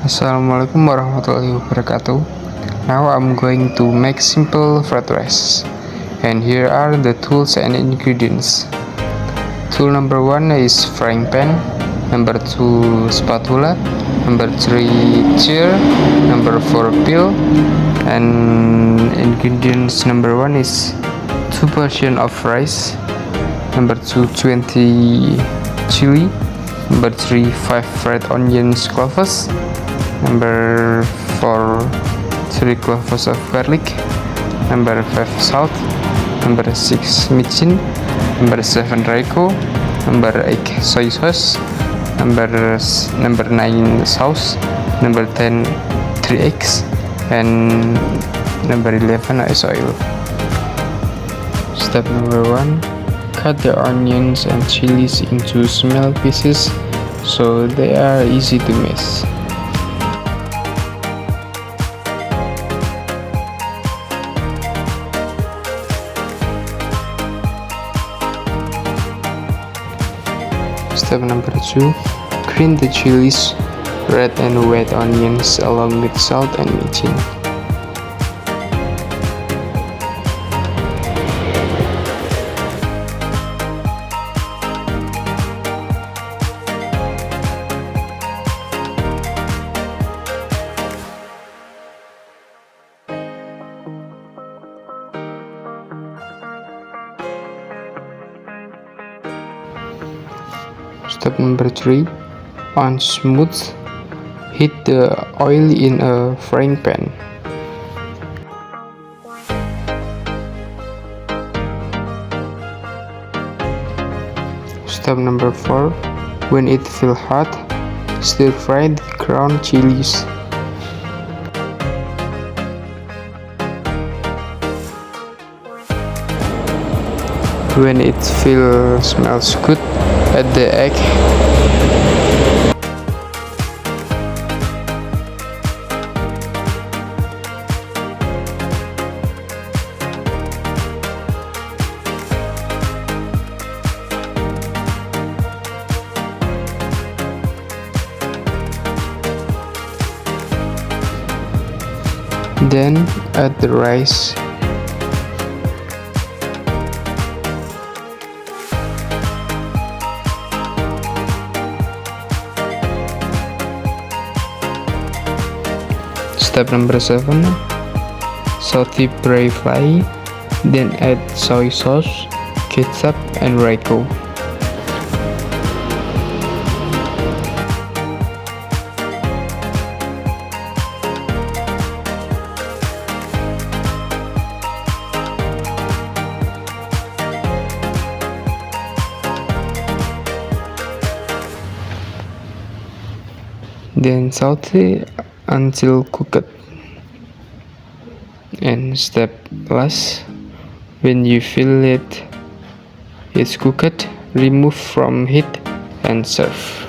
Assalamualaikum warahmatullahi wabarakatuh. Now I'm going to make simple fried rice, and here are the tools and ingredients. Tool number 1 is frying pan, number 2 spatula, number 3 chair, number 4 pill, and ingredients number 1 is 2 portion of rice, number 2 20 chili, number 3 5 fried onions cloves, number 4 3 cloves of garlic, number 5 salt, number 6 micin, number 7 raiko, number 8 soy sauce, number 9 sauce, number 10 3 eggs, and number 11 is oil. Step number 1, cut the onions and chilies into small pieces so they are easy to mix. Step number 2, green the chilies, red and white onions along with salt and micin. Step number 3, on smooth, heat the oil in a frying pan. Step number 4, when it feels hot, stir fry the ground chilies. When it smells good, add the egg. Then add the rice. Step number 7, saute briefly, then add soy sauce, ketchup, and raiko. Then saute until cooked. And step last, when you feel it's cooked, remove from heat and serve.